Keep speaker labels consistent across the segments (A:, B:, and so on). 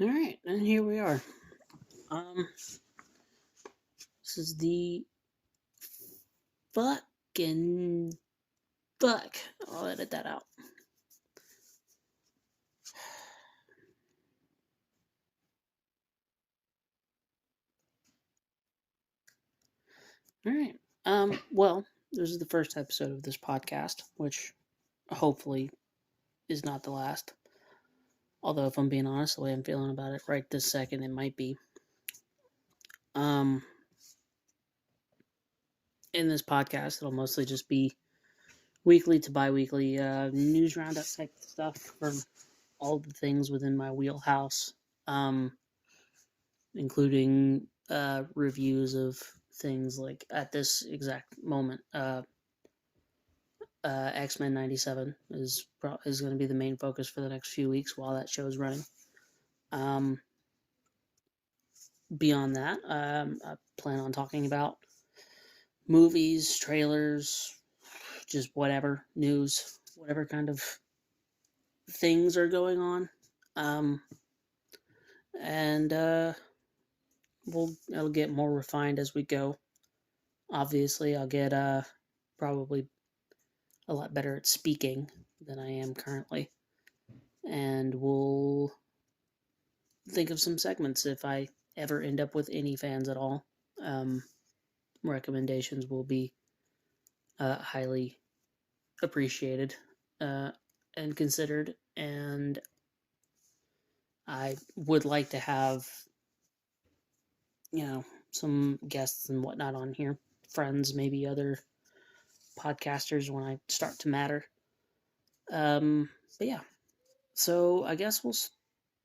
A: All right, and here we are. Um, this is the fucking fuck. I'll edit that out. All right. Well, this is the first episode of this podcast, which hopefully is not the last. Although, if I'm being honest, the way I'm feeling about it right this second, it might be. Um, in this podcast, it'll mostly just be weekly to bi-weekly news roundup type stuff for all the things within my wheelhouse, including reviews of things like at this exact moment. X-Men '97 is going to be the main focus for the next few weeks while that show is running. Um, Beyond that, I plan on talking about movies, trailers, just whatever news, whatever kind of things are going on. Um, and it'll get more refined as we go. Obviously, I'll get probably a lot better at speaking than I am currently, and we'll think of some segments if I ever end up with any fans at all. Um, Recommendations will be highly appreciated uh, and considered, and I would like to have some guests and whatnot on here, friends, maybe other podcasters when I start to matter. But yeah, so I guess we'll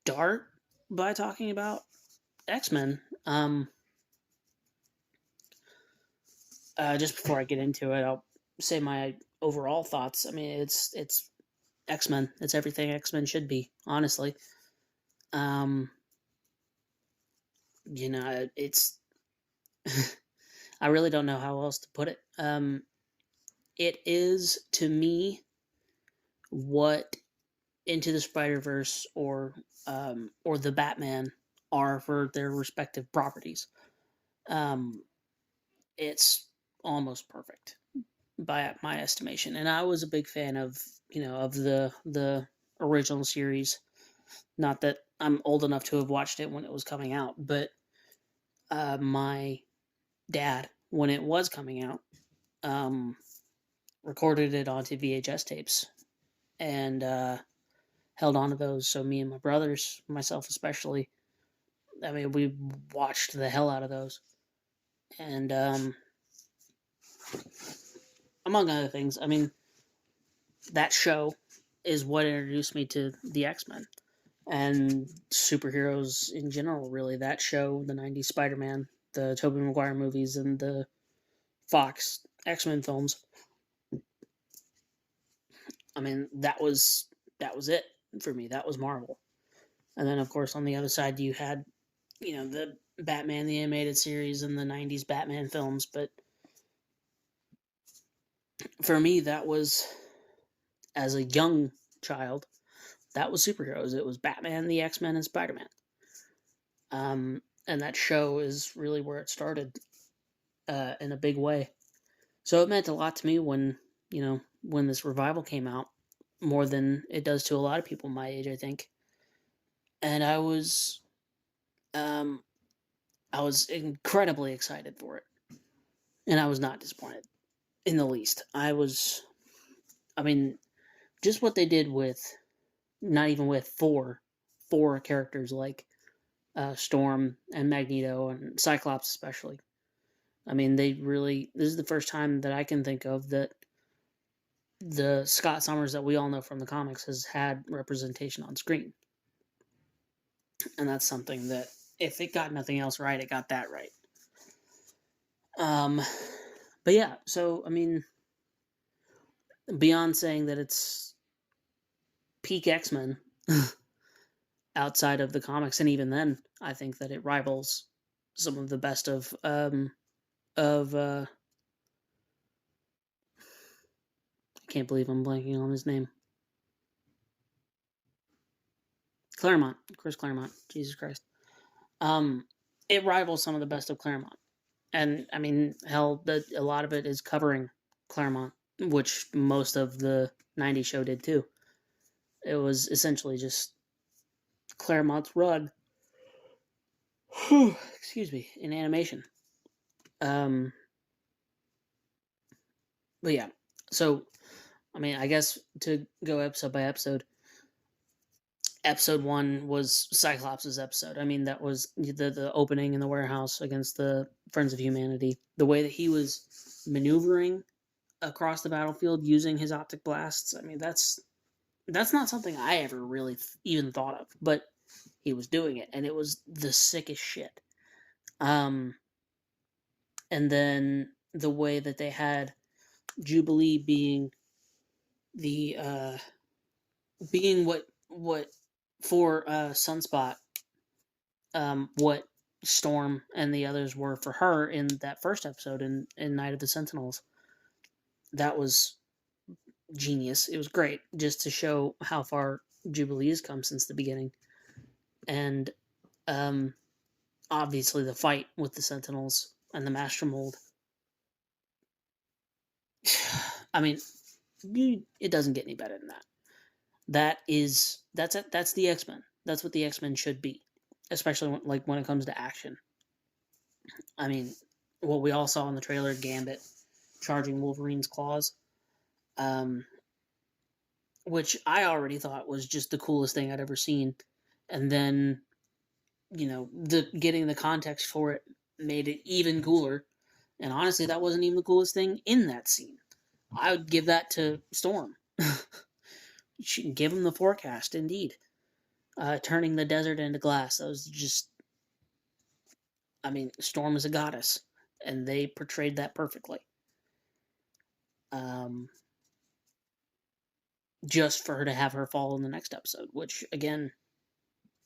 A: start by talking about X-Men. Just before I get into it, I'll say my overall thoughts. I mean, it's X-Men. It's everything X-Men should be, honestly. Um, it's I really don't know how else to put it. It is to me what Into the Spider-Verse or the Batman are for their respective properties. Um, it's almost perfect by my estimation, and I was a big fan of the original series. Not that I'm old enough to have watched it when it was coming out, but my dad, when it was coming out, um, recorded it onto VHS tapes and held on to those. So me and my brothers, myself especially, I mean, we watched the hell out of those. And among other things, I mean, that show is what introduced me to the X-Men and superheroes in general, really. That show, the 90s Spider-Man, the Tobey Maguire movies, and the Fox X-Men films. I mean, that was it for me. That was Marvel. And then, of course, on the other side, you had, the Batman, the animated series, and the 90s Batman films. But for me, that was, as a young child, that was superheroes. It was Batman, the X-Men, and Spider-Man. And that show is really where it started in a big way. So it meant a lot to me when this revival came out, more than it does to a lot of people my age, I think. And um, I was incredibly excited for it, and I was not disappointed in the least. I mean, just what they did with, not even with four characters like Storm and Magneto and Cyclops especially. I mean, this is the first time that I can think of that the Scott Summers that we all know from the comics has had representation on screen. And that's something that, if it got nothing else right, it got that right. Um, but yeah, so, I mean, beyond saying that it's peak X-Men, outside of the comics, and even then, I think that it rivals some of the best of I can't believe I'm blanking on his name. Claremont, Chris Claremont, Jesus Christ. It rivals some of the best of Claremont, and I mean, hell, a lot of it is covering Claremont, which most of the '90s show did too. It was essentially just Claremont's run. Excuse me, in animation. But yeah, so I mean, I guess to go episode by episode, episode 1 was Cyclops' episode. I mean, that was the opening in the warehouse against the Friends of Humanity. The way that he was maneuvering across the battlefield using his optic blasts. I mean, that's not something I ever really even thought of, but he was doing it, and it was the sickest shit. And then the way that they had Jubilee being the being what for Sunspot, what Storm and the others were for her in that first episode in Night of the Sentinels. That was genius. It was great just to show how far Jubilee has come since the beginning. And obviously the fight with the Sentinels and the Master Mold. I mean, it doesn't get any better than that. That's the X-Men. That's what the X-Men should be, especially when it comes to action. I mean, what we all saw in the trailer, Gambit charging Wolverine's claws, which I already thought was just the coolest thing I'd ever seen, and then getting the context for it made it even cooler. And honestly, that wasn't even the coolest thing in that scene. I would give that to Storm. She can give him the forecast, indeed. Turning the desert into glass. That was just... I mean, Storm is a goddess, and they portrayed that perfectly. Just for her to have her fall in the next episode, which, again,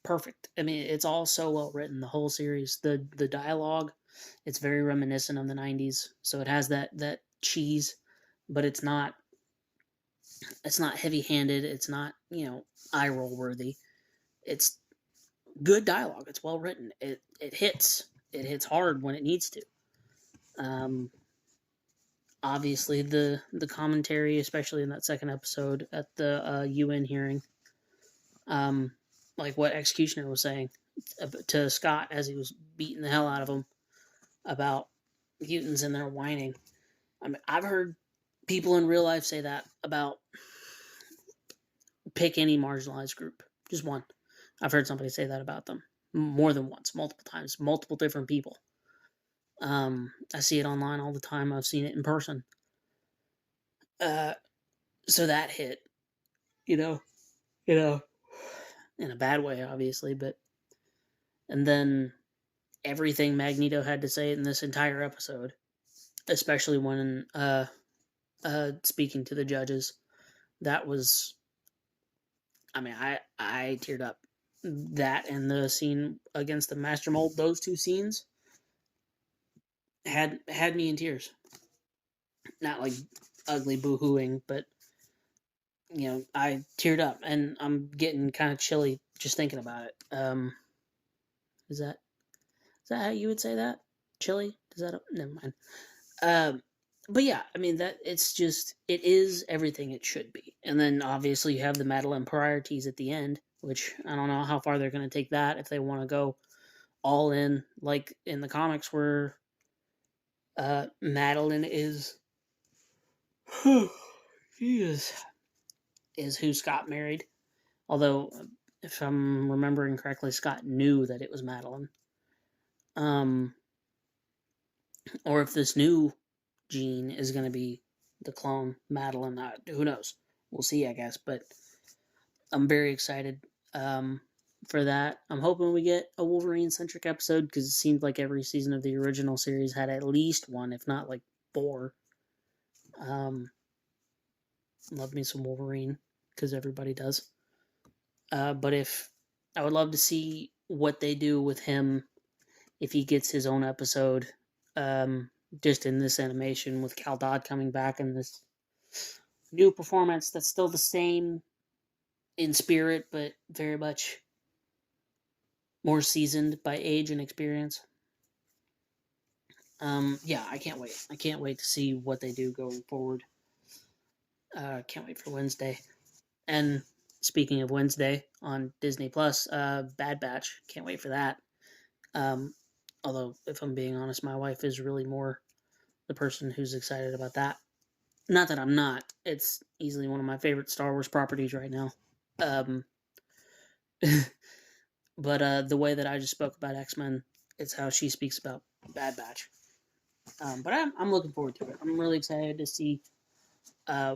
A: perfect. I mean, it's all so well written, the whole series. The dialogue, it's very reminiscent of the 90s, so it has that cheese, but it's not heavy-handed, it's not, eye-roll worthy. It's good dialogue, it's well written, it hits hard when it needs to. Obviously the commentary, especially in that second episode at the UN hearing, like what Executioner was saying to Scott as he was beating the hell out of him about mutants and their whining. I mean, I've heard people in real life say that about pick any marginalized group, just one. I've heard somebody say that about them more than once, multiple times, multiple different people. I see it online all the time. I've seen it in person. So that hit, in a bad way, obviously, but... And then everything Magneto had to say in this entire episode, especially when speaking to the judges, that was... I mean, I teared up. That and the scene against the Master Mold, those two scenes had me in tears. Not like ugly boo-hooing, but I teared up, and I'm getting kind of chilly just thinking about it. Is that how you would say that? Chilly? Never mind. But yeah, I mean, that it is everything it should be. And then obviously you have the Madeline priorities at the end, which I don't know how far they're going to take that, if they want to go all in, like in the comics where Madeline is who Scott married. Although, if I'm remembering correctly, Scott knew that it was Madeline. Or if this new Jean is going to be the clone Madeline, who knows? We'll see, I guess. But I'm very excited for that. I'm hoping we get a Wolverine-centric episode, because it seemed like every season of the original series had at least one, if not like 4. Love me some Wolverine, because everybody does. But I would love to see what they do with him if he gets his own episode, just in this animation, with Cal Dodd coming back in this new performance that's still the same in spirit, but very much more seasoned by age and experience. Yeah, I can't wait. I can't wait to see what they do going forward. Can't wait for Wednesday. And speaking of Wednesday on Disney Plus, Bad Batch. Can't wait for that. Um, Although, if I'm being honest, my wife is really more the person who's excited about that. Not that I'm not. It's easily one of my favorite Star Wars properties right now. Um, but the way that I just spoke about X-Men, it's how she speaks about Bad Batch. But I'm looking forward to it. I'm really excited to see uh,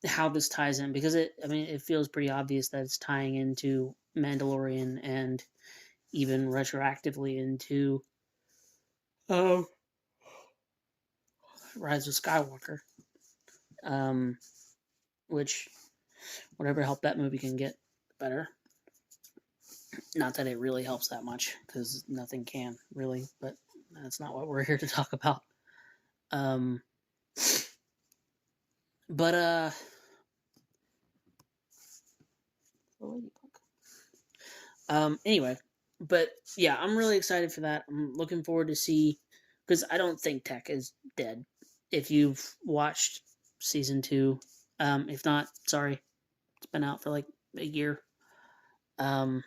A: how this ties in, because it feels pretty obvious that it's tying into Mandalorian and even retroactively into uh, Rise of Skywalker, um, which whatever help that movie can get better. Not that it really helps that much, because nothing can really, but that's not what we're here to talk about. Um, but anyway, but yeah, I'm really excited for that. I'm looking forward to see, because I don't think Tech is dead. If you've watched season 2, if not, sorry, it's been out for like a year. I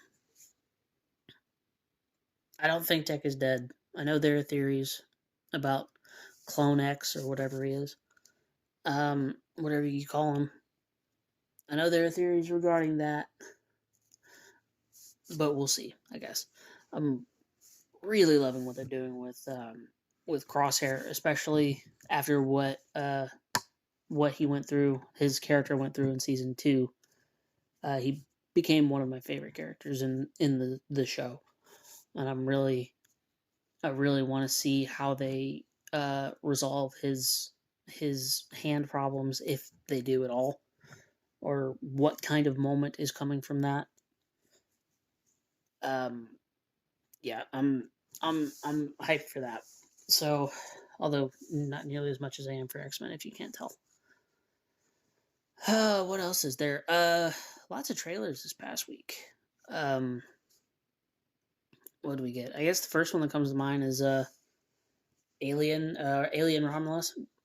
A: don't think Tech is dead. I know there are theories about Clone X or whatever he is, whatever you call him. I know there are theories regarding that, but we'll see. I guess I'm really loving what they're doing with Crosshair, especially after what he went through, his character went through in season 2. He became one of my favorite characters in the show, and I really want to see how they resolve his hand problems, if they do at all, or what kind of moment is coming from that. Um, yeah, I'm hyped for that. So, although not nearly as much as I am for X-Men, if you can't tell. What else is there? Lots of trailers this past week. Um, what do we get? I guess the first one that comes to mind is Alien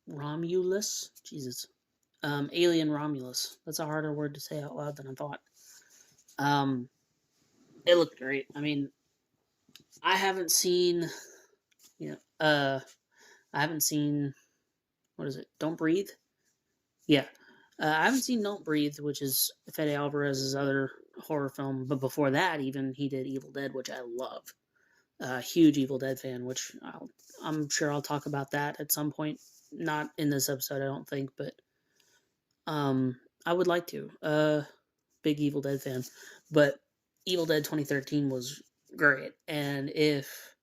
A: Romulus. Jesus. Alien Romulus. That's a harder word to say out loud than I thought. It looked great. I mean, I haven't seen, I haven't seen, what is it? Don't Breathe? Yeah. I haven't seen Don't Breathe, which is Fede Alvarez's other horror film, but before that, even he did Evil Dead, which I love. Huge Evil Dead fan, which I'm sure I'll talk about that at some point. Not in this episode, I don't think, but I would like to. Big Evil Dead fan, but Evil Dead 2013 was great, and if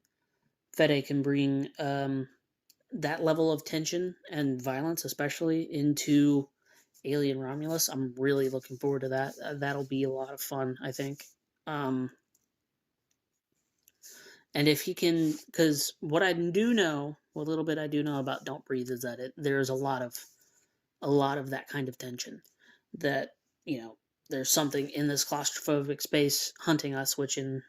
A: Fede can bring that level of tension and violence, especially into Alien Romulus, I'm really looking forward to that. That'll be a lot of fun, I think. And if he can, because what I do know, what little bit I do know about Don't Breathe is that there's a lot of that kind of tension. That, there's something in this claustrophobic space hunting us, which in,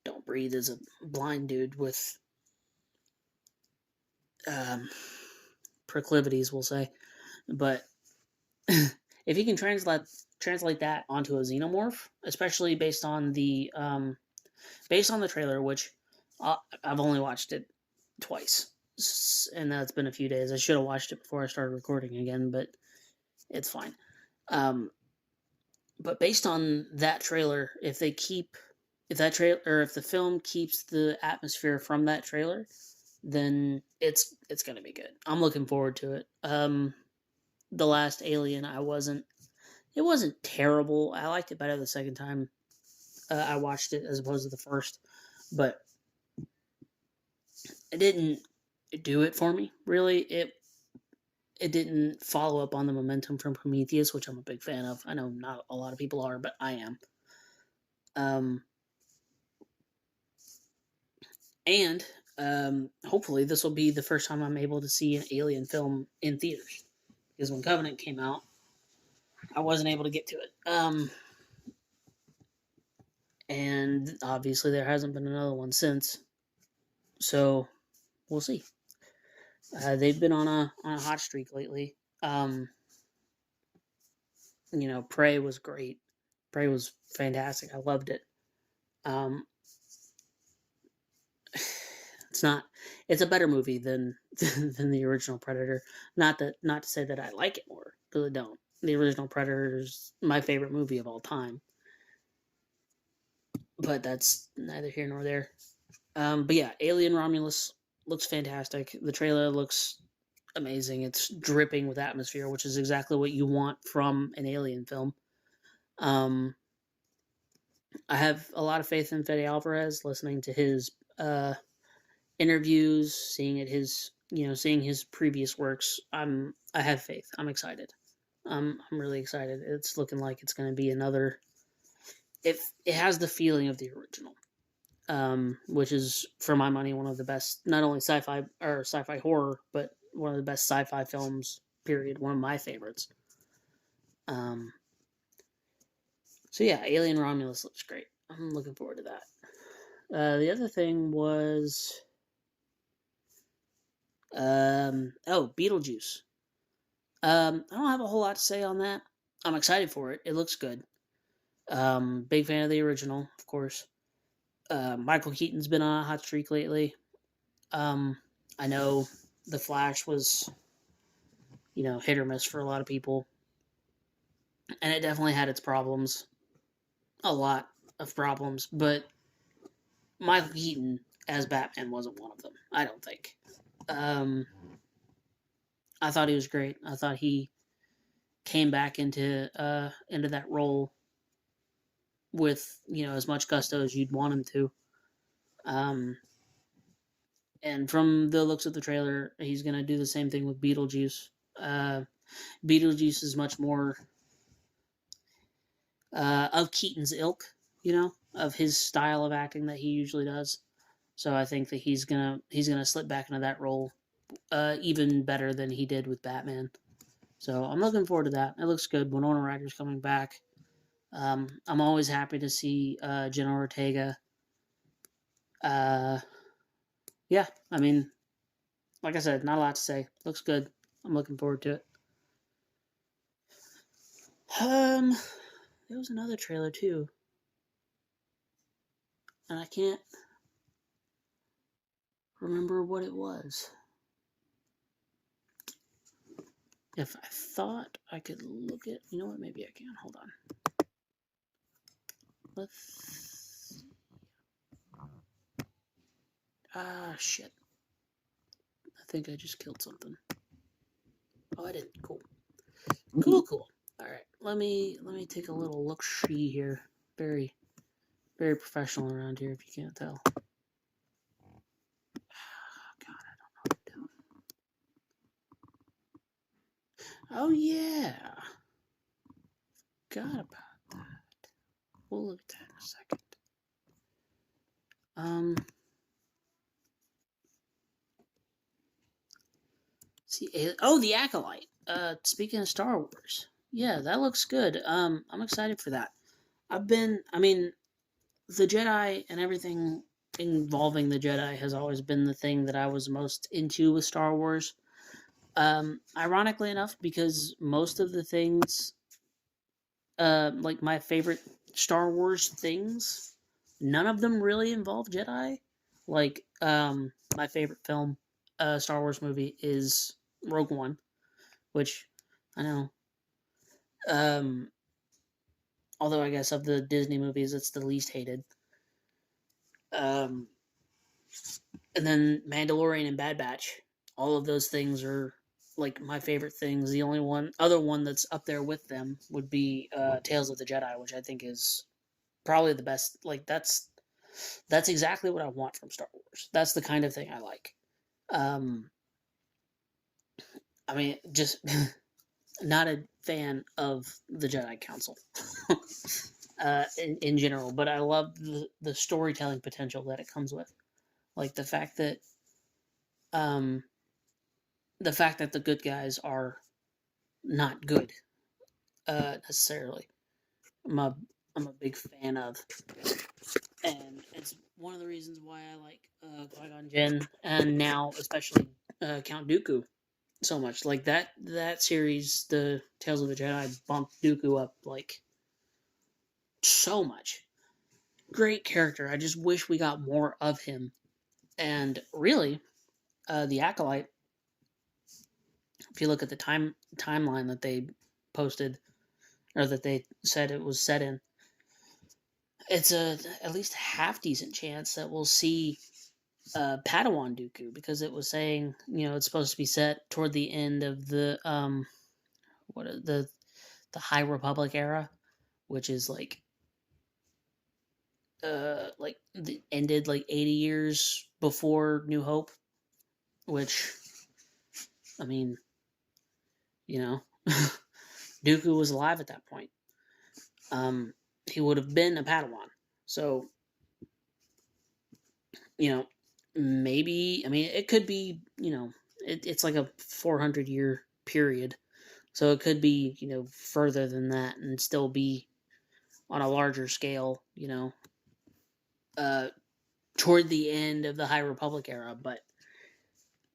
A: Don't Breathe is a blind dude with proclivities, we'll say. But if he can translate that onto a xenomorph, especially based on the trailer, which I've only watched it twice, and that's been a few days. I should have watched it before I started recording again, but it's fine. But based on that trailer, if the film keeps the atmosphere from that trailer, then it's gonna be good. I'm looking forward to it. The last Alien, it wasn't terrible. I liked it better the second time I watched it as opposed to the first, but it didn't do it for me, really. It didn't follow up on the momentum from Prometheus, which I'm a big fan of. I know not a lot of people are, but I am. And hopefully this will be the first time I'm able to see an Alien film in theaters, because when Covenant came out, I wasn't able to get to it. and obviously there hasn't been another one since. So we'll see. They've been on a hot streak lately. Prey was great. Prey was fantastic. I loved it. Um, it's not. It's a better movie than than the original Predator. Not to say that I like it more, because I don't. The original Predator is my favorite movie of all time. But that's neither here nor there. But yeah, Alien Romulus looks fantastic. The trailer looks amazing. It's dripping with atmosphere, which is exactly what you want from an Alien film. I have a lot of faith in Fede Alvarez. Listening to his interviews, seeing his previous works. I have faith. I'm excited. I'm really excited. It's looking like it's going to be another. It has the feeling of the original, which is, for my money, one of the best, not only sci-fi horror, but one of the best sci-fi films. Period. One of my favorites. So yeah, Alien Romulus looks great. I'm looking forward to that. The other thing was, Beetlejuice. I don't have a whole lot to say on that. I'm excited for it. It looks good. Big fan of the original, of course. Michael Keaton's been on a hot streak lately. I know The Flash was, hit or miss for a lot of people. And it definitely had its problems. A lot of problems. But Michael Keaton as Batman wasn't one of them, I don't think. I thought he was great. I thought he came back into that role with, as much gusto as you'd want him to. And from the looks of the trailer, he's going to do the same thing with Beetlejuice. Beetlejuice is much more of Keaton's ilk, of his style of acting that he usually does. So I think that he's gonna slip back into that role even better than he did with Batman. So I'm looking forward to that. It looks good. Winona Ryder's coming back. I'm always happy to see Jenna Ortega. Yeah, I mean, like I said, not a lot to say. Looks good. I'm looking forward to it. There was another trailer too, and I can't remember what it was. If I thought I could look at, you know what? Maybe I can. Hold on. Let's. Shit. I think I just killed something. Oh, I didn't. Cool. Cool. All right. Let me take a little look-see here. Very, very professional around here, if you can't tell. Oh, God, I don't know what I'm doing. Oh, yeah. Forgot about that. We'll look at that in a second. See, The Acolyte. Speaking of Star Wars. Yeah, that looks good. I'm excited for that. The Jedi and everything involving the Jedi has always been the thing that I was most into with Star Wars. Ironically enough, because most of the things, like my favorite Star Wars things, none of them really involve Jedi. Like, my favorite film, Star Wars movie is Rogue One, which I know. Although I guess of the Disney movies, it's the least hated. And then Mandalorian and Bad Batch. All of those things are like my favorite things. The only other one that's up there with them would be Tales of the Jedi, which I think is probably the best. Like that's exactly what I want from Star Wars. That's the kind of thing I like. I mean, just not a fan of the Jedi Council in general, but I love the storytelling potential that it comes with. Like the fact that the good guys are not good necessarily. I'm a big fan of and it's one of the reasons why I like Qui-Gon Jinn, and now especially Count Dooku so much. Like that series, the Tales of the Jedi, bumped Dooku up like so much. Great character. I just wish we got more of him. And really, the Acolyte. If you look at the timeline that they posted, or that they said it was set in, it's a at least half decent chance that we'll see Padawan Dooku, because it was saying, it's supposed to be set toward the end of the what the High Republic era, which is ended like 80 years before New Hope, which, I mean, you know, Dooku was alive at that point. He would have been a Padawan. So, maybe, I mean, it could be, it's like a 400-year period. So it could be, further than that and still be on a larger scale, toward the end of the High Republic era. But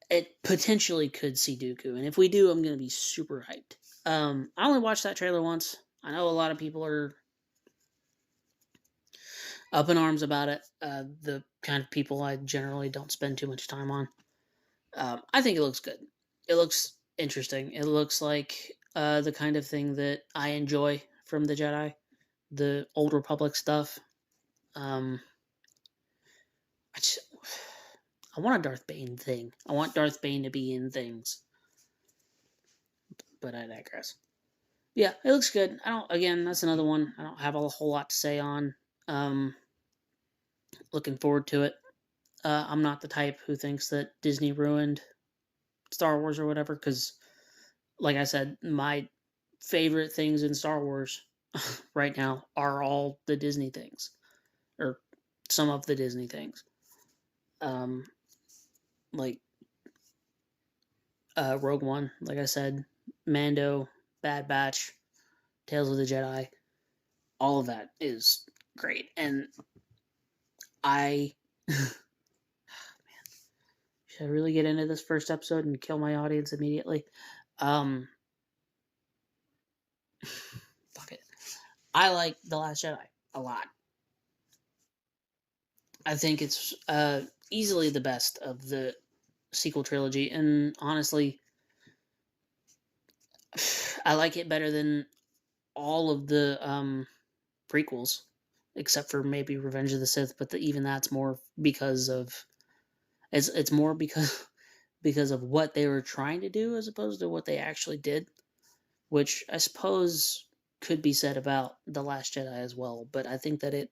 A: it potentially could see Dooku. And if we do, I'm going to be super hyped. I only watched that trailer once. I know a lot of people are up in arms about it. The kind of people I generally don't spend too much time on. I think it looks good. It looks interesting. It looks like the kind of thing that I enjoy from the Jedi, the Old Republic stuff. I want a Darth Bane thing. I want Darth Bane to be in things. But I digress. Yeah, it looks good. Again, that's another one I don't have a whole lot to say on. Looking forward to it. I'm not the type who thinks that Disney ruined Star Wars or whatever, because, like I said, my favorite things in Star Wars right now are all the Disney things, or some of the Disney things. Like Rogue One, like I said, Mando, Bad Batch, Tales of the Jedi, all of that is great. And I should I really get into this first episode and kill my audience immediately? Fuck it. I like The Last Jedi a lot. I think it's easily the best of the sequel trilogy, and honestly, I like it better than all of the prequels, except for maybe Revenge of the Sith. But even that's more because of it's more because because of what they were trying to do as opposed to what they actually did, which I suppose could be said about The Last Jedi as well. But I think that it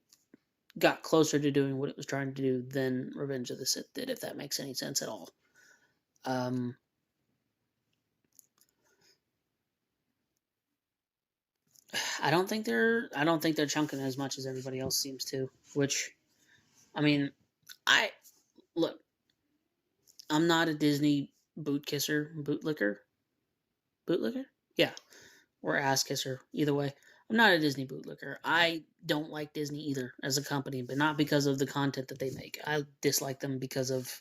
A: got closer to doing what it was trying to do than Revenge of the Sith did, if that makes any sense at all. I don't think they're chunking as much as everybody else seems to. Which, I mean, I look. I'm not a Disney bootlicker, yeah, or ass kisser. Either way, I'm not a Disney bootlicker. I don't like Disney either as a company, but not because of the content that they make. I dislike them because of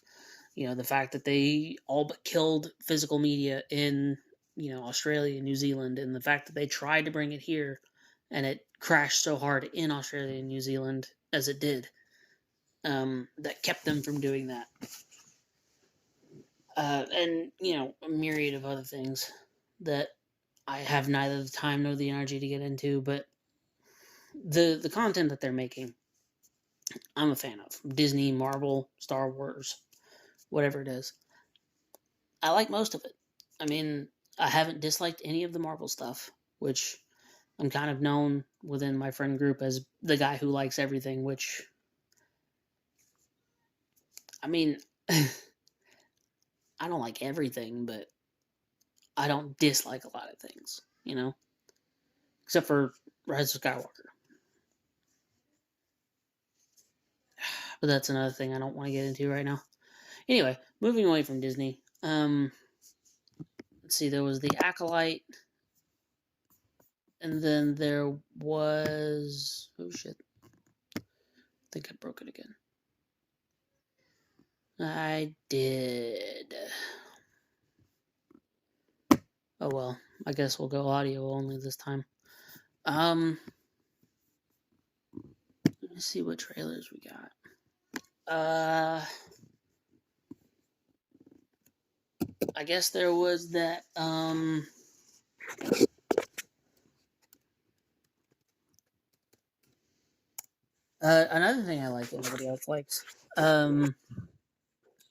A: the fact that they all but killed physical media in Australia and New Zealand, and the fact that they tried to bring it here and it crashed so hard in Australia and New Zealand as it did, that kept them from doing that. And a myriad of other things that I have neither the time nor the energy to get into. But the content that they're making, I'm a fan of. Disney, Marvel, Star Wars, whatever it is. I like most of it. I mean, I haven't disliked any of the Marvel stuff, which I'm kind of known within my friend group as the guy who likes everything, which, I mean, I don't like everything, but I don't dislike a lot of things, except for Rise of Skywalker. But that's another thing I don't want to get into right now. Anyway, moving away from Disney. Let's see, there was The Acolyte, and then there was think I broke it again. I did. Oh well, I guess we'll go audio only this time. Let me see what trailers we got. I guess there was that, another thing I like that nobody else likes.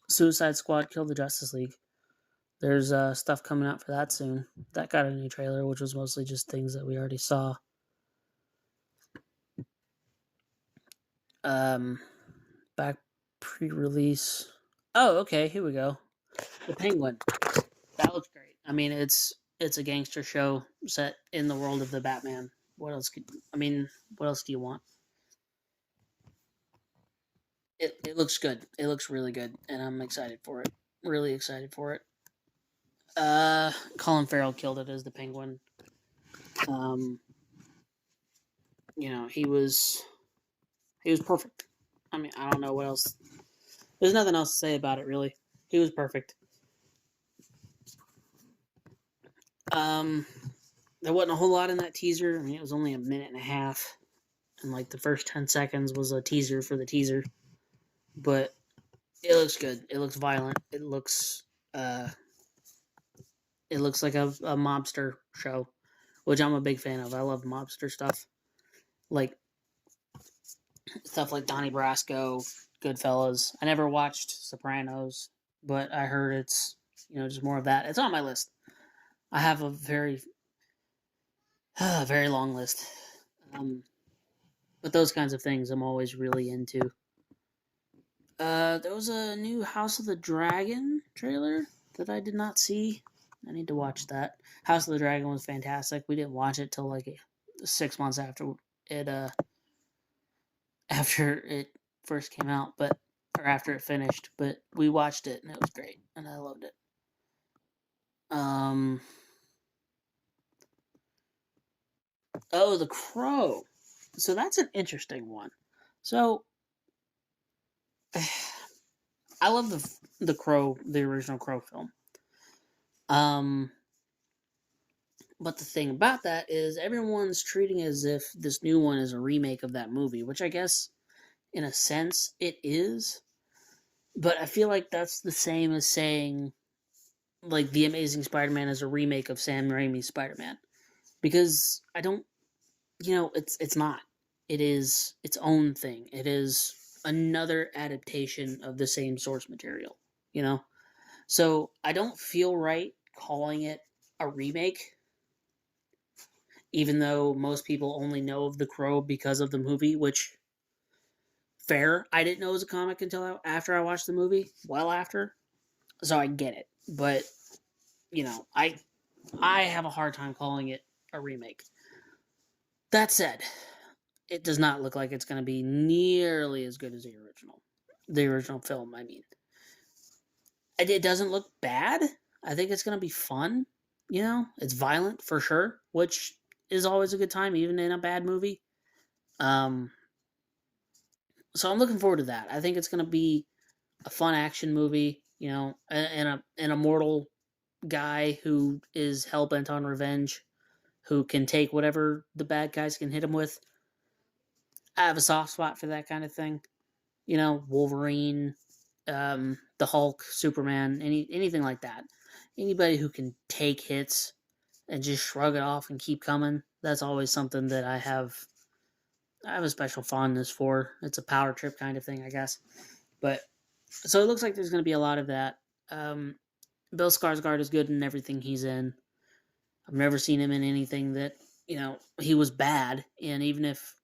A: Suicide Squad Kill the Justice League. There's stuff coming out for that soon. That got a new trailer, which was mostly just things that we already saw. Back pre-release. Oh, okay, here we go. The Penguin. That looks great. I mean, it's a gangster show set in the world of the Batman. What else what else do you want? It looks good. It looks really good, and I'm excited for it. Really excited for it. Colin Farrell killed it as the Penguin. He was perfect. I mean, I don't know what else. There's nothing else to say about it, really. He was perfect. There wasn't a whole lot in that teaser. I mean, it was only a minute and a half, and like the first 10 seconds was a teaser for the teaser. But it looks good. It looks violent. It looks like a mobster show, which I'm a big fan of. I love mobster stuff, like stuff like Donnie Brasco, Goodfellas. I never watched Sopranos, but I heard it's just more of that. It's on my list. I have a very very long list, but those kinds of things I'm always really into. There was a new House of the Dragon trailer that I did not see. I need to watch that. House of the Dragon was fantastic. We didn't watch it till like 6 months after it first came out, or after it finished. But we watched it and it was great, and I loved it. Oh, The Crow. So that's an interesting one. So I love the Crow, the original Crow film. But the thing about that is everyone's treating it as if this new one is a remake of that movie, which I guess in a sense it is. But I feel like that's the same as saying like The Amazing Spider-Man is a remake of Sam Raimi's Spider-Man. Because I don't it's not. It is its own thing. It is another adaptation of the same source material, So I don't feel right calling it a remake, even though most people only know of The Crow because of the movie, which, fair. I didn't know it was a comic until after I watched the movie, well after. So I get it. But, I have a hard time calling it a remake. That said, it does not look like it's going to be nearly as good as the original. The original film, I mean. It doesn't look bad. I think it's going to be fun. It's violent for sure, which is always a good time, even in a bad movie. So I'm looking forward to that. I think it's going to be a fun action movie, and a mortal guy who is hell-bent on revenge, who can take whatever the bad guys can hit him with. I have a soft spot for that kind of thing. Wolverine, the Hulk, Superman, anything like that. Anybody who can take hits and just shrug it off and keep coming, that's always something that I have a special fondness for. It's a power trip kind of thing, I guess. But so it looks like there's going to be a lot of that. Bill Skarsgård is good in everything he's in. I've never seen him in anything that he was bad in, even if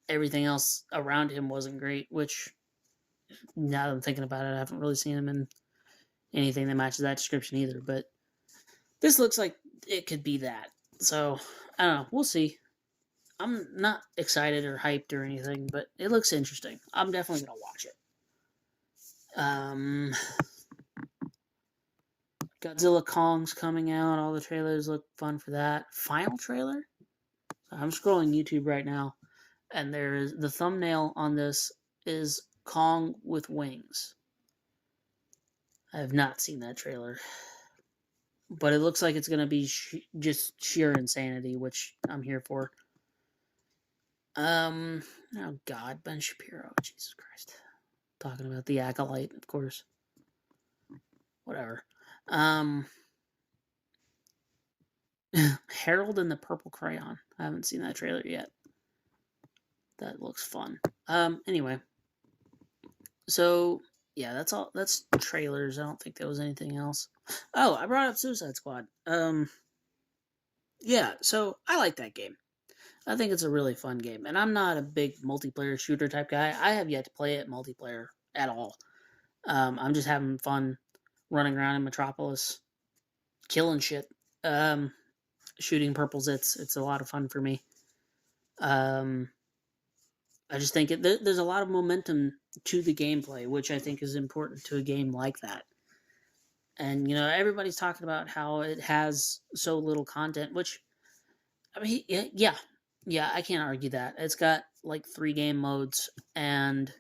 A: everything else around him wasn't great. Which, now that I'm thinking about it, I haven't really seen him in anything that matches that description either. But this looks like it could be that. So I don't know. We'll see. I'm not excited or hyped or anything, but it looks interesting. I'm definitely gonna watch it. Godzilla Kong's coming out. All the trailers look fun for that. Final trailer? I'm scrolling YouTube right now, and there's the thumbnail on this is Kong with wings. I have not seen that trailer, but it looks like it's going to be just sheer insanity, which I'm here for. Oh God, Ben Shapiro, Jesus Christ, talking about the Acolyte, of course. Whatever. Harold and the Purple Crayon. I haven't seen that trailer yet. That looks fun. Anyway, so yeah, that's all. That's trailers. I don't think there was anything else. Oh, I brought up Suicide Squad. Yeah, so I like that game. I think it's a really fun game, and I'm not a big multiplayer shooter type guy. I have yet to play it multiplayer at all. I'm just having fun running around in Metropolis, killing shit, shooting purple zits. It's a lot of fun for me. I just think there's a lot of momentum to the gameplay, which I think is important to a game like that. And, everybody's talking about how it has so little content, which, I mean, yeah, I can't argue that. It's got like 3 game modes and,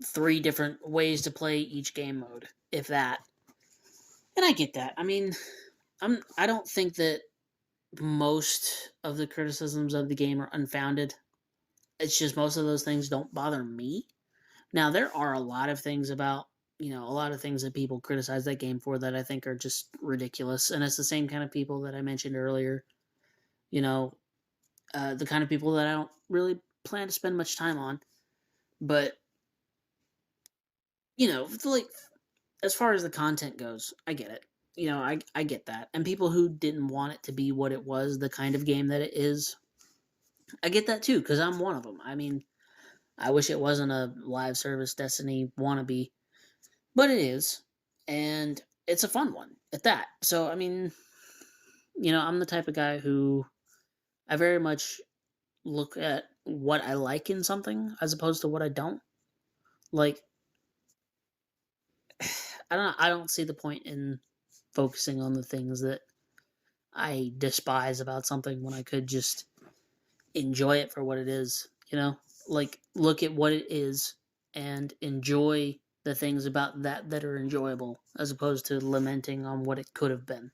A: 3 different ways to play each game mode, if that. And I get that. I mean, I don't think that most of the criticisms of the game are unfounded. It's just most of those things don't bother me. Now, there are a lot of things about, a lot of things that people criticize that game for that I think are just ridiculous. And it's the same kind of people that I mentioned earlier. The kind of people that I don't really plan to spend much time on. But, like, as far as the content goes, I get it. I get that. And people who didn't want it to be what it was, the kind of game that it is, I get that too, because I'm one of them. I mean, I wish it wasn't a live service Destiny wannabe, but it is, and it's a fun one at that. So, I mean, I'm the type of guy who I very much look at what I like in something as opposed to what I don't. Like, I don't see the point in focusing on the things that I despise about something when I could just enjoy it for what it is, Like, look at what it is and enjoy the things about that are enjoyable, as opposed to lamenting on what it could have been.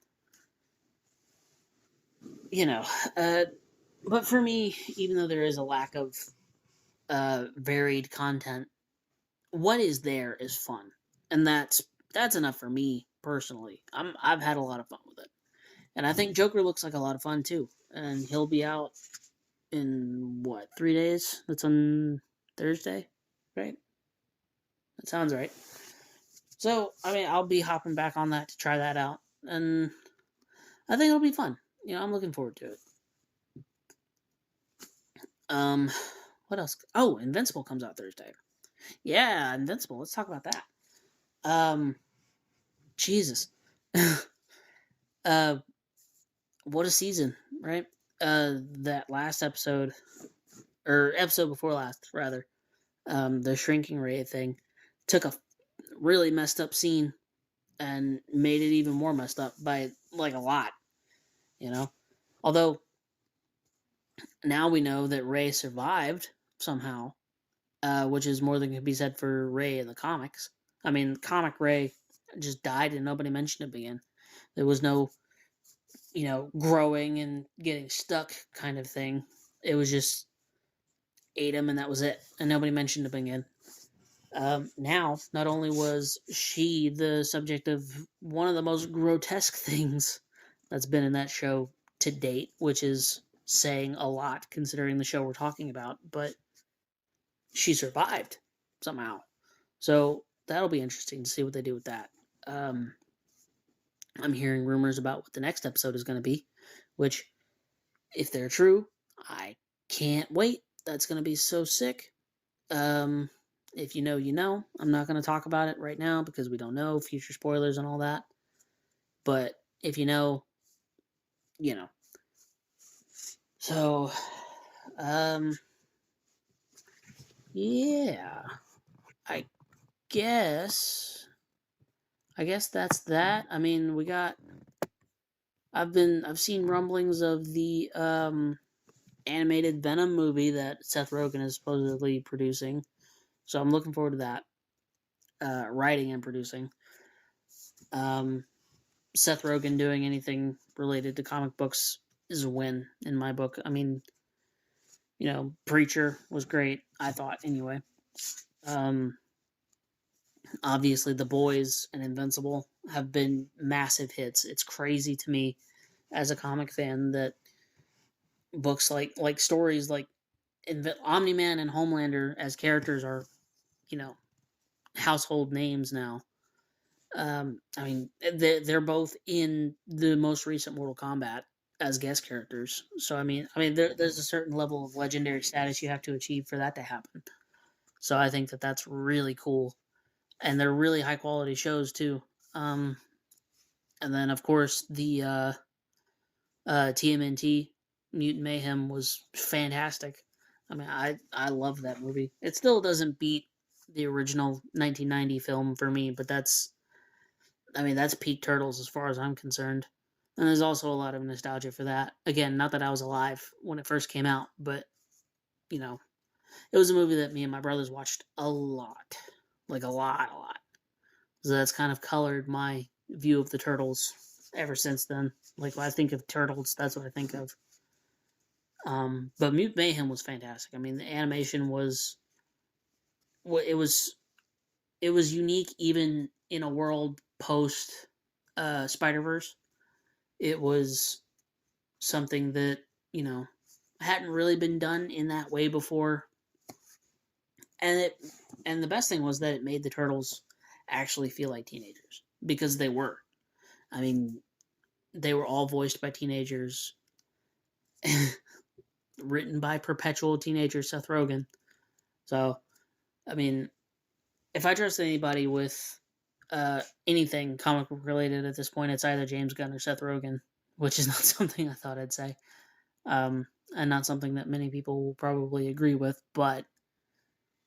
A: But for me, even though there is a lack of varied content, what is there is fun, and that's enough for me personally. I've had a lot of fun with it, and I think Joker looks like a lot of fun too. And he'll be out in 3 days? That's on Thursday, right? That sounds right. So, I mean, I'll be hopping back on that to try that out, and I think it'll be fun. I'm looking forward to it. What else? Oh, Invincible comes out Thursday. Yeah, Invincible. Let's talk about that. Jesus. What a season, right? That last episode, or episode before last, rather, the shrinking ray thing, took a really messed up scene and made it even more messed up by, like, a lot, Although, now we know that Ray survived, somehow, which is more than can be said for Ray in the comics. I mean, comic Ray just died and nobody mentioned him again. There was no, growing and getting stuck kind of thing. It was just ate him and that was it. And nobody mentioned him again. Now, not only was she the subject of one of the most grotesque things that's been in that show to date, which is saying a lot considering the show we're talking about, but she survived somehow. So that'll be interesting to see what they do with that. I'm hearing rumors about what the next episode is going to be, which, if they're true, I can't wait. That's going to be so sick. If you know, you know. I'm not going to talk about it right now because we don't know, future spoilers and all that. But if you know, you know. So, yeah. I guess that's that. I mean, I've seen rumblings of the animated Venom movie that Seth Rogen is supposedly producing. So I'm looking forward to that. Writing and producing. Seth Rogen doing anything related to comic books is a win in my book. I mean, Preacher was great, I thought, anyway. Obviously, The Boys and Invincible have been massive hits. It's crazy to me as a comic fan that books like stories like Omni-Man and Homelander as characters are, household names now. I mean, they're both in the most recent Mortal Kombat as guest characters. So there's a certain level of legendary status you have to achieve for that to happen. So I think that that's really cool, and they're really high quality shows too. And then of course the TMNT Mutant Mayhem was fantastic. I mean, I love that movie. It still doesn't beat the original 1990 film for me, but that's peak Turtles as far as I'm concerned. And there's also a lot of nostalgia for that. Again, not that I was alive when it first came out, but it was a movie that me and my brothers watched a lot. Like a lot. So that's kind of colored my view of the Turtles ever since then. Like when I think of Turtles, that's what I think of. But Mutant Mayhem was fantastic. I mean, the animation was unique even in a world post Spider-Verse. It was something that, hadn't really been done in that way before. And the best thing was that it made the Turtles actually feel like teenagers, because they were. I mean, they were all voiced by teenagers, written by perpetual teenager Seth Rogen. So, I mean, if I trust anybody with anything comic book related at this point, it's either James Gunn or Seth Rogen, which is not something I thought I'd say, and not something that many people will probably agree with, but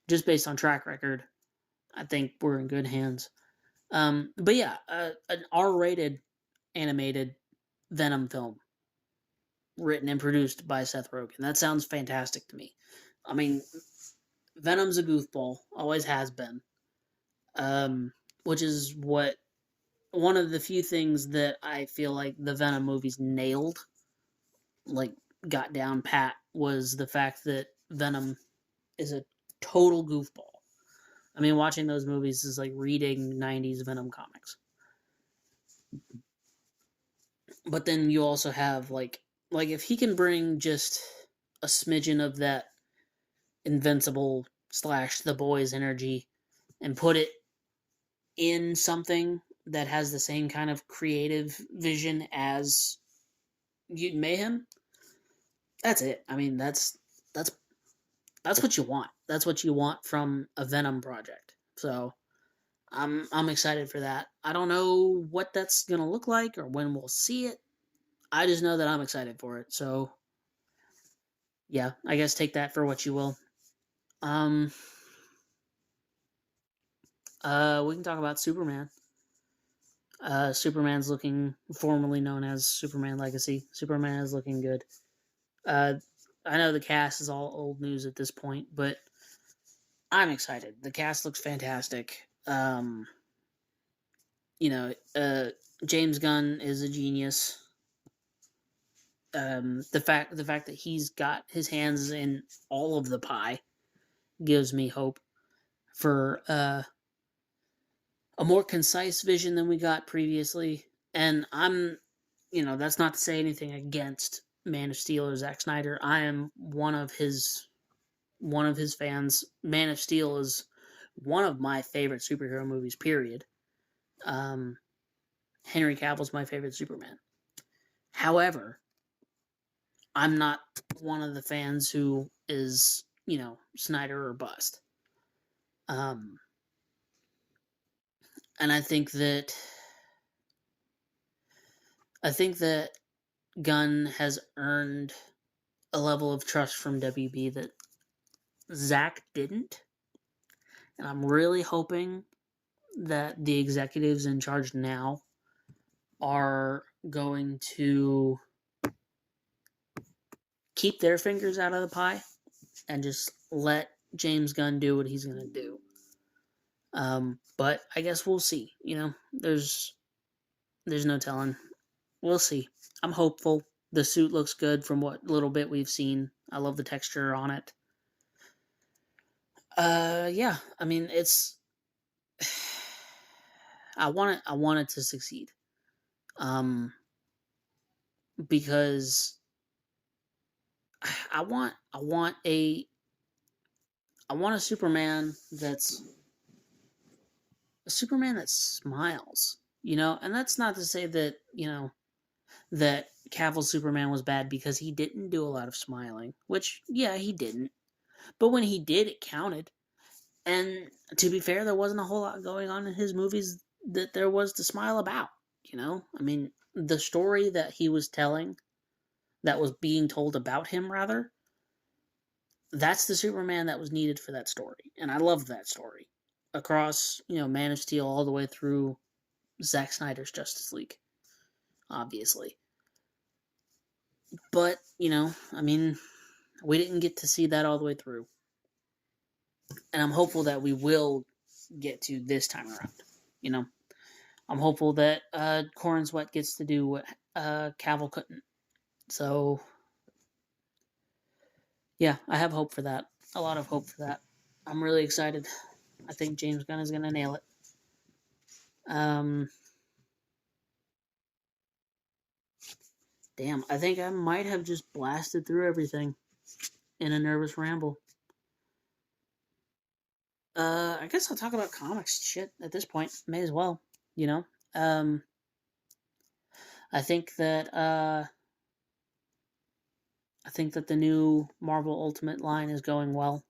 A: just based on track record, I think we're in good hands. But yeah, an R-rated animated Venom film written and produced by Seth Rogen. That sounds fantastic to me. I mean, Venom's a goofball, always has been. Which is one of the few things that I feel like the Venom movies nailed, like got down pat, was the fact that Venom is a total goofball. I mean, watching those movies is like reading 90s Venom comics. But then you also have like if he can bring just a smidgen of that Invincible / The Boys energy and put it in something that has the same kind of creative vision as Mutant Mayhem, that's it. I mean, that's what you want. That's what you want from a Venom project. So I'm excited for that. I don't know what that's gonna look like or when we'll see it. I just know that I'm excited for it. So yeah, I guess take that for what you will. We can talk about Superman. Superman's looking, formerly known as Superman Legacy. Superman is looking good. I know the cast is all old news at this point, but I'm excited. The cast looks fantastic. James Gunn is a genius. The fact that he's got his hands in all of the pie gives me hope for a more concise vision than we got previously. And that's not to say anything against Man of Steel or Zack Snyder. I am one of his fans. Man of Steel is one of my favorite superhero movies, period. Henry Cavill's my favorite Superman. However, I'm not one of the fans who is, Snyder or bust. And I think that Gunn has earned a level of trust from WB that Zack didn't. And I'm really hoping that the executives in charge now are going to keep their fingers out of the pie and just let James Gunn do what he's going to do. But I guess we'll see. There's no telling. We'll see. I'm hopeful. The suit looks good from what little bit we've seen. I love the texture on it. Yeah. I mean, it's. I want it to succeed. Because I want a Superman that smiles, and that's not to say that, that Cavill's Superman was bad because he didn't do a lot of smiling, which, yeah, he didn't. But when he did, it counted. And to be fair, there wasn't a whole lot going on in his movies that there was to smile about, I mean, the story that he was telling, that was being told about him, rather, that's the Superman that was needed for that story. And I loved that story. Across, Man of Steel all the way through Zack Snyder's Justice League, obviously. But, I mean, we didn't get to see that all the way through. And I'm hopeful that we will get to this time around, I'm hopeful that Corrin Sweat gets to do what Cavill couldn't. So, yeah, I have hope for that. A lot of hope for that. I'm really excited. I think James Gunn is going to nail it. Damn, I think I might have just blasted through everything in a nervous ramble. I guess I'll talk about comics shit at this point. May as well, I think that the new Marvel Ultimate line is going well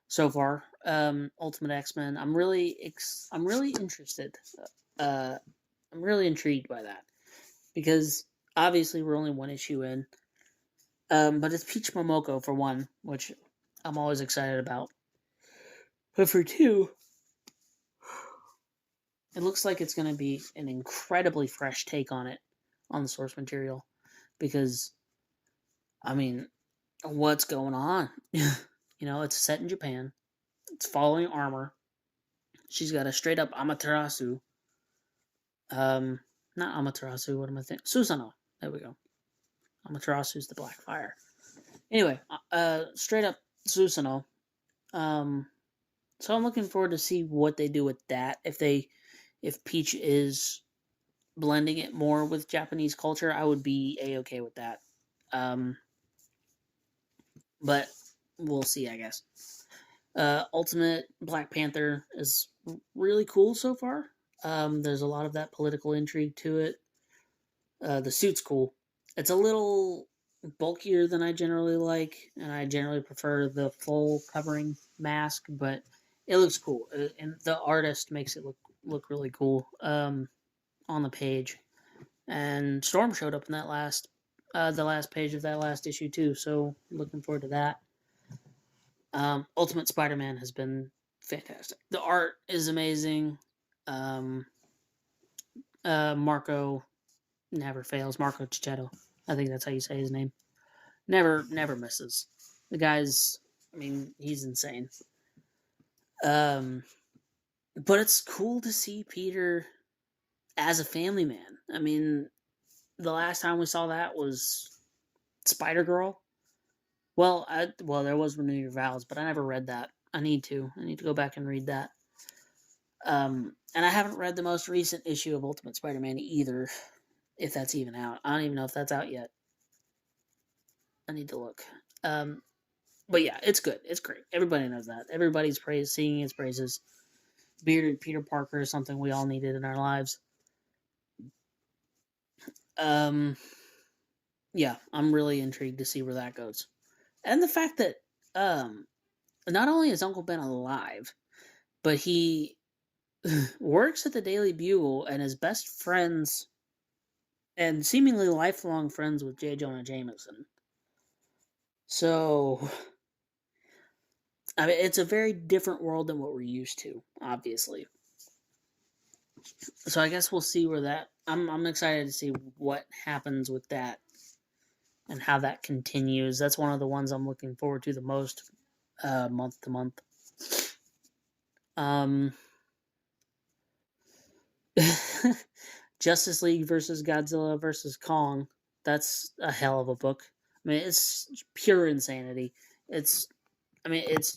A: so far. Ultimate X-Men. I'm really interested. I'm really intrigued by that because obviously we're only one issue in. But it's Peach Momoko for one, which I'm always excited about. But for two, it looks like it's going to be an incredibly fresh take on it, on the source material, because, I mean, what's going on? It's set in Japan. It's following armor. She's got a straight up Amaterasu. Not Amaterasu, what am I thinking? Susanoo. There we go. Amaterasu's the Black Fire. Anyway, straight up Susanoo. So I'm looking forward to see what they do with that. If Peach is blending it more with Japanese culture, I would be A-okay with that. But we'll see, I guess. Ultimate Black Panther is really cool so far. There's a lot of that political intrigue to it. The suit's cool. It's a little bulkier than I generally like, and I generally prefer the full covering mask, but it looks cool, and the artist makes it look really cool on the page. And Storm showed up in that the last page of that last issue too, so looking forward to that. Ultimate Spider-Man has been fantastic. The art is amazing. Marco never fails. Marco Cicchetto, I think that's how you say his name. Never misses. The guy's, I mean, he's insane. But it's cool to see Peter as a family man. I mean, the last time we saw that was Spider-Girl. Well, there was Renew Your Vows, but I never read that. I need to go back and read that. And I haven't read the most recent issue of Ultimate Spider-Man either, if that's even out. I don't even know if that's out yet. I need to look. But yeah, it's good. It's great. Everybody knows that. Everybody's singing his praises. Bearded Peter Parker is something we all needed in our lives. Yeah, I'm really intrigued to see where that goes. And the fact that not only is Uncle Ben alive, but he works at the Daily Bugle and is best friends and seemingly lifelong friends with J. Jonah Jameson. So, I mean, it's a very different world than what we're used to, obviously. So I guess we'll see where that. I'm excited to see what happens with that. and how that continues. That's one of the ones I'm looking forward to the most, month to month. Justice League versus Godzilla versus Kong. That's a hell of a book. I mean, it's pure insanity. It's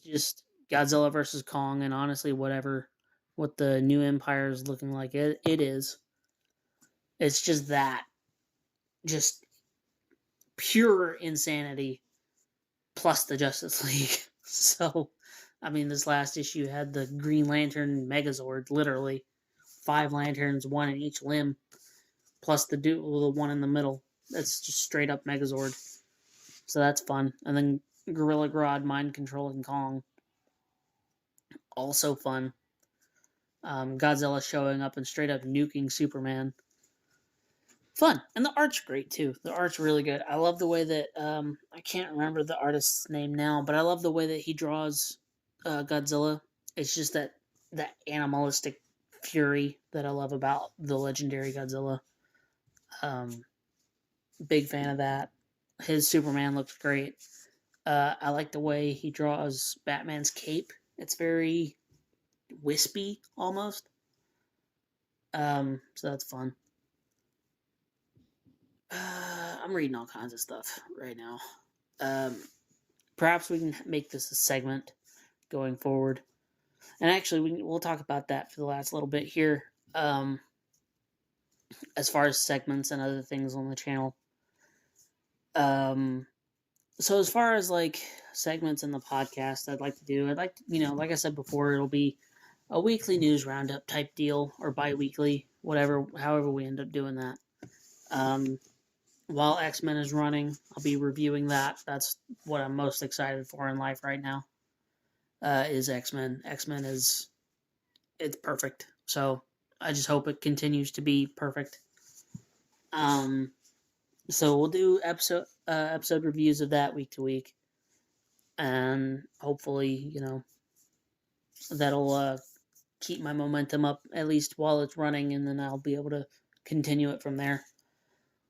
A: just Godzilla versus Kong, and honestly, what the new Empire is looking like, it is. It's just that, just pure insanity, plus the Justice League. So, I mean, this last issue had the Green Lantern Megazord, literally 5 lanterns, one in each limb, plus the one in the middle. That's just straight up Megazord. So that's fun. And then Gorilla Grodd mind controlling Kong, also fun. Godzilla showing up and straight up nuking Superman. Fun. And the art's great too. The art's really good. I love the way that I can't remember the artist's name now, but I love the way that he draws Godzilla. It's just that animalistic fury that I love about the legendary Godzilla. Big fan of that. His Superman looks great. I like the way he draws Batman's cape. It's very wispy almost. So that's fun. I'm reading all kinds of stuff right now. Perhaps we can make this a segment going forward. And actually, we'll talk about that for the last little bit here. As far as segments and other things on the channel. So as far as like segments in the podcast, I'd like to, like I said before, it'll be a weekly news roundup type deal, or bi-weekly, however we end up doing that. While X-Men is running, I'll be reviewing that. That's what I'm most excited for in life right now, is X-Men. X-Men it's perfect. So I just hope it continues to be perfect. So we'll do episode reviews of that week to week. And hopefully, that'll keep my momentum up, at least while it's running, and then I'll be able to continue it from there.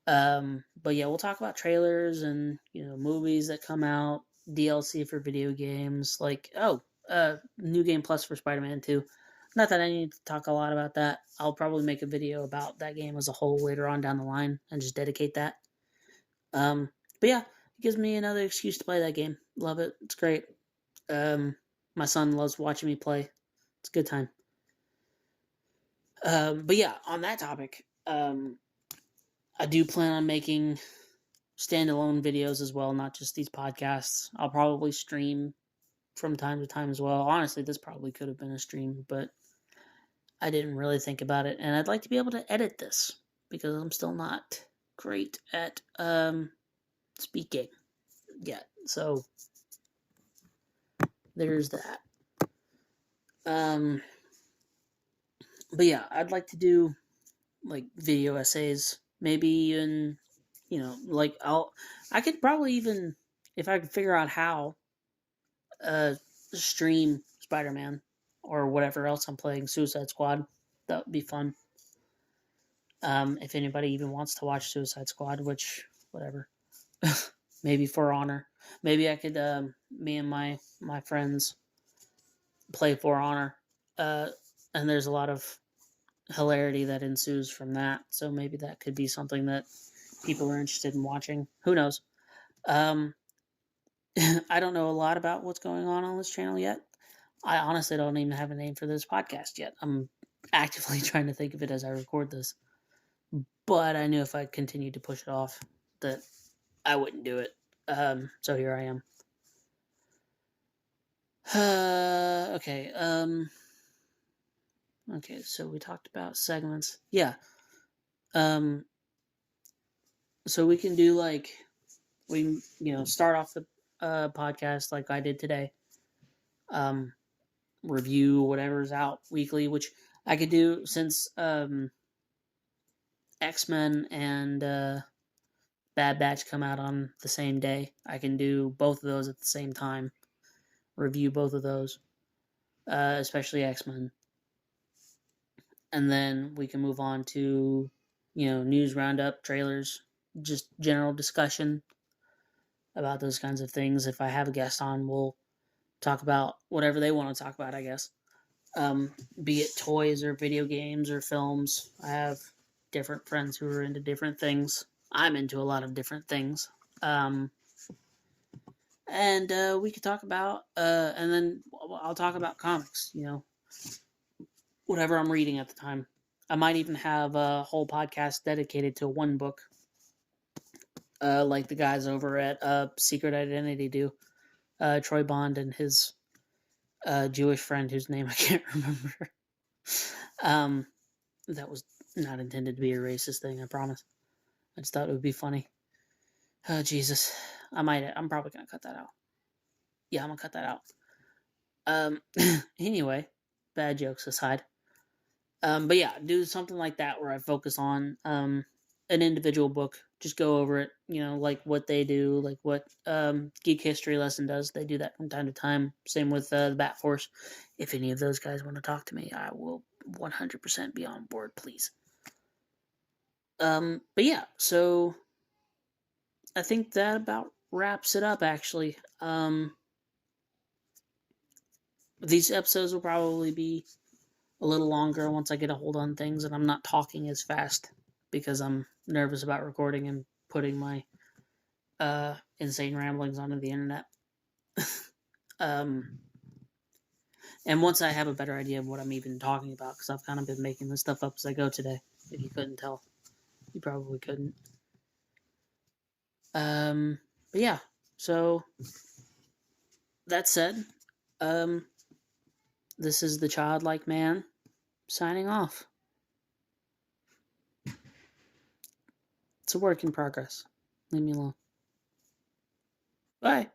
A: But yeah, we'll talk about trailers and, movies that come out, DLC for video games, like, New Game Plus for Spider-Man 2. Not that I need to talk a lot about that. I'll probably make a video about that game as a whole later on down the line and just dedicate that. But yeah, it gives me another excuse to play that game. Love it. It's great. My son loves watching me play. It's a good time. But yeah, on that topic, I do plan on making standalone videos as well, not just these podcasts. I'll probably stream from time to time as well. Honestly, this probably could have been a stream, but I didn't really think about it. And I'd like to be able to edit this, because I'm still not great at speaking yet. So there's that. But yeah, I'd like to do like video essays, maybe even, like I could probably even, if I could figure out how, stream Spider-Man or whatever else I'm playing, Suicide Squad. That would be fun. If anybody even wants to watch Suicide Squad, which, whatever. Maybe For Honor. Maybe I could, me and my friends play For Honor. And there's a lot of hilarity that ensues from that. So maybe that could be something that people are interested in watching. Who knows? I don't know a lot about what's going on this channel yet. I honestly don't even have a name for this podcast yet. I'm actively trying to think of it as I record this. But I knew if I continued to push it off that I wouldn't do it. So here I am. Okay. Okay, so we talked about segments. Yeah. So we can do start off the podcast like I did today. Review whatever's out weekly, which I could do since X-Men and Bad Batch come out on the same day. I can do both of those at the same time. Review both of those, especially X-Men. And then we can move on to, news roundup, trailers, just general discussion. about those kinds of things. If I have a guest on, we'll talk about whatever they want to talk about, I guess. Be it toys or video games or films. I have different friends who are into different things. I'm into a lot of different things. And we could talk about, and then I'll talk about comics, whatever I'm reading at the time. I might even have a whole podcast dedicated to one book, like the guys over at Secret Identity do. Troy Bond and his Jewish friend whose name I can't remember. That was not intended to be a racist thing, I promise. I just thought it would be funny. Oh, Jesus. I'm probably going to cut that out. Yeah, I'm going to cut that out. Anyway, bad jokes aside. But yeah, do something like that where I focus on an individual book. Just go over it, like what they do, like what Geek History Lesson does. They do that from time to time. Same with the Bat Force. If any of those guys want to talk to me, I will 100% be on board, please. But yeah, so I think that about wraps it up, actually. These episodes will probably be a little longer once I get a hold on things and I'm not talking as fast because I'm nervous about recording and putting my insane ramblings onto the internet. And once I have a better idea of what I'm even talking about, because I've kind of been making this stuff up as I go today. If you couldn't tell, you probably couldn't. But yeah, so that said, this is the Childlike Man signing off. It's a work in progress. Leave me alone. Bye.